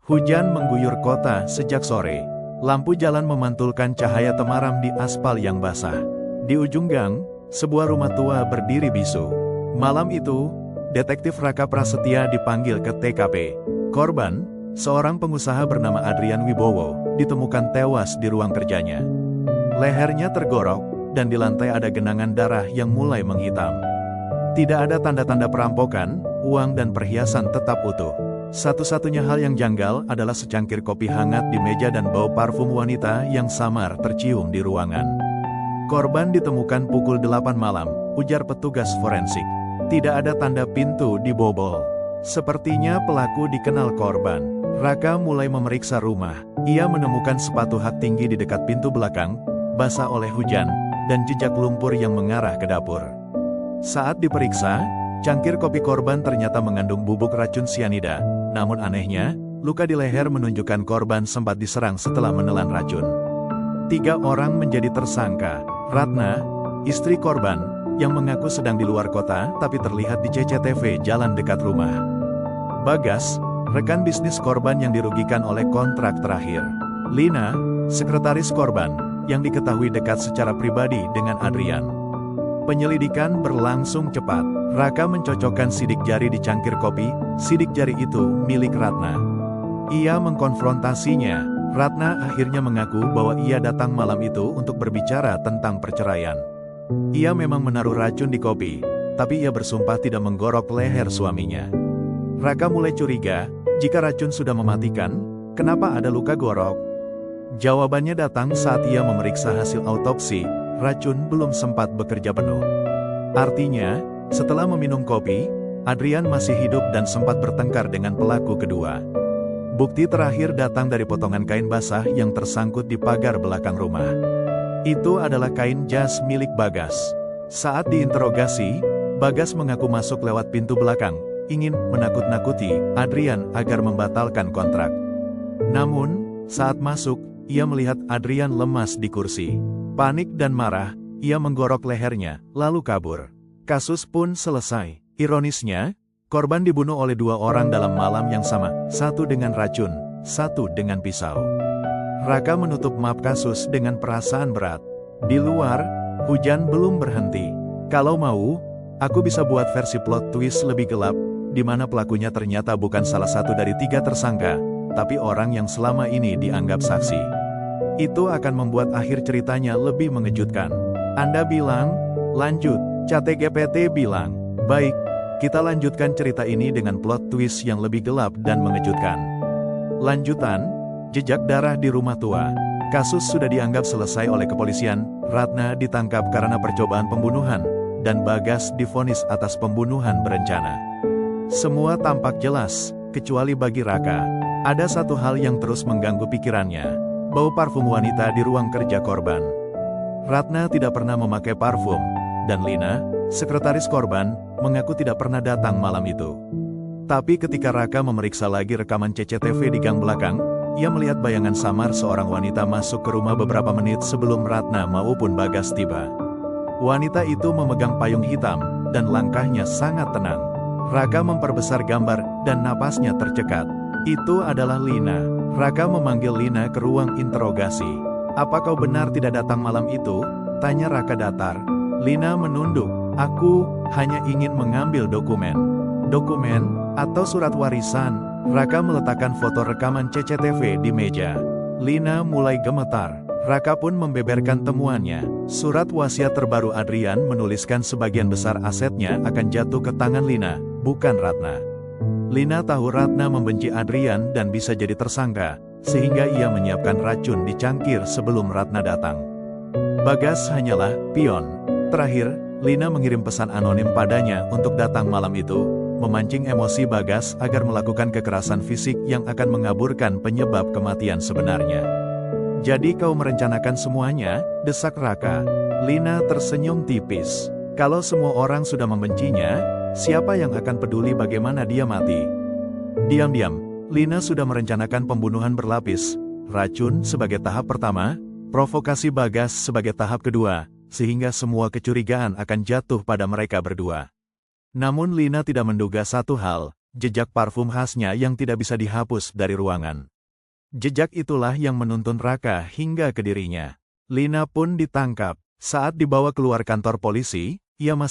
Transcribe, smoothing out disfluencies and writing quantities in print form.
Hujan mengguyur kota sejak sore. Lampu jalan memantulkan cahaya temaram di aspal yang basah. Di ujung gang, sebuah rumah tua berdiri bisu. Malam itu, Detektif Raka Prasetya dipanggil ke TKP. Korban, seorang pengusaha bernama Adrian Wibowo, ditemukan tewas di ruang kerjanya. Lehernya tergorok, dan di lantai ada genangan darah yang mulai menghitam. Tidak ada tanda-tanda perampokan, uang dan perhiasan tetap utuh. Satu-satunya hal yang janggal adalah secangkir kopi hangat di meja dan bau parfum wanita yang samar tercium di ruangan. Korban ditemukan pukul 8 malam, ujar petugas forensik. Tidak ada tanda pintu dibobol. Sepertinya pelaku dikenal korban. Raka mulai memeriksa rumah. Ia menemukan sepatu hak tinggi di dekat pintu belakang, basah oleh hujan, dan jejak lumpur yang mengarah ke dapur. Saat diperiksa, cangkir kopi korban ternyata mengandung bubuk racun sianida. Namun anehnya, luka di leher menunjukkan korban sempat diserang setelah menelan racun. 3 orang menjadi tersangka. Ratna, istri korban, yang mengaku sedang di luar kota tapi terlihat di CCTV jalan dekat rumah. Bagas, rekan bisnis korban yang dirugikan oleh kontrak terakhir. Lina, sekretaris korban, yang diketahui dekat secara pribadi dengan Adrian. Penyelidikan berlangsung cepat. Raka mencocokkan sidik jari di cangkir kopi. Sidik jari itu milik Ratna. Ia mengkonfrontasinya. Ratna akhirnya mengaku bahwa ia datang malam itu untuk berbicara tentang perceraian. Ia memang menaruh racun di kopi, tapi ia bersumpah tidak menggorok leher suaminya. Raka mulai curiga, jika racun sudah mematikan, kenapa ada luka gorok? Jawabannya datang saat ia memeriksa hasil autopsi. Racun belum sempat bekerja penuh. Artinya, setelah meminum kopi, Adrian masih hidup dan sempat bertengkar dengan pelaku kedua. Bukti terakhir datang dari potongan kain basah yang tersangkut di pagar belakang rumah. Itu adalah kain jas milik Bagas. Saat diinterogasi, Bagas mengaku masuk lewat pintu belakang, ingin menakut-nakuti Adrian agar membatalkan kontrak. Namun, saat masuk, ia melihat Adrian lemas di kursi. Panik dan marah, ia menggorok lehernya, lalu kabur. Kasus pun selesai. Ironisnya, korban dibunuh oleh 2 orang dalam malam yang sama, satu dengan racun, satu dengan pisau. Raka menutup map kasus dengan perasaan berat. Di luar, hujan belum berhenti. Kalau mau, aku bisa buat versi plot twist lebih gelap, di mana pelakunya ternyata bukan salah satu dari 3 tersangka, tapi orang yang selama ini dianggap saksi. Itu akan membuat akhir ceritanya lebih mengejutkan. Anda bilang, lanjut. ChatGPT bilang, baik, kita lanjutkan cerita ini dengan plot twist yang lebih gelap dan mengejutkan. Lanjutan, jejak darah di rumah tua. Kasus sudah dianggap selesai oleh kepolisian. Ratna ditangkap karena percobaan pembunuhan, dan Bagas divonis atas pembunuhan berencana. Semua tampak jelas, kecuali bagi Raka. Ada satu hal yang terus mengganggu pikirannya. Bau parfum wanita di ruang kerja korban. Ratna tidak pernah memakai parfum, dan Lina, sekretaris korban, mengaku tidak pernah datang malam itu. Tapi ketika Raka memeriksa lagi rekaman CCTV di gang belakang, ia melihat bayangan samar seorang wanita masuk ke rumah beberapa menit sebelum Ratna maupun Bagas tiba. Wanita itu memegang payung hitam, dan langkahnya sangat tenang. Raka memperbesar gambar, dan napasnya tercekat. Itu adalah Lina. Raka memanggil Lina ke ruang interogasi. Apa kau benar tidak datang malam itu? Tanya Raka datar. Lina menunduk. Aku hanya ingin mengambil dokumen. Dokumen, atau surat warisan? Raka meletakkan foto rekaman CCTV di meja. Lina mulai gemetar. Raka pun membeberkan temuannya. Surat wasiat terbaru Adrian menuliskan sebagian besar asetnya akan jatuh ke tangan Lina, bukan Ratna. Lina tahu Ratna membenci Adrian dan bisa jadi tersangka, sehingga ia menyiapkan racun di cangkir sebelum Ratna datang. Bagas hanyalah pion. Terakhir, Lina mengirim pesan anonim padanya untuk datang malam itu, memancing emosi Bagas agar melakukan kekerasan fisik yang akan mengaburkan penyebab kematian sebenarnya. Jadi kau merencanakan semuanya, desak Raka. Lina tersenyum tipis. Kalau semua orang sudah membencinya, siapa yang akan peduli bagaimana dia mati? Diam-diam, Lina sudah merencanakan pembunuhan berlapis. Racun sebagai tahap pertama, provokasi Bagas sebagai tahap kedua, sehingga semua kecurigaan akan jatuh pada mereka berdua. Namun Lina tidak menduga satu hal, jejak parfum khasnya yang tidak bisa dihapus dari ruangan. Jejak itulah yang menuntun Raka hingga ke dirinya. Lina pun ditangkap. Saat dibawa keluar kantor polisi, ia masih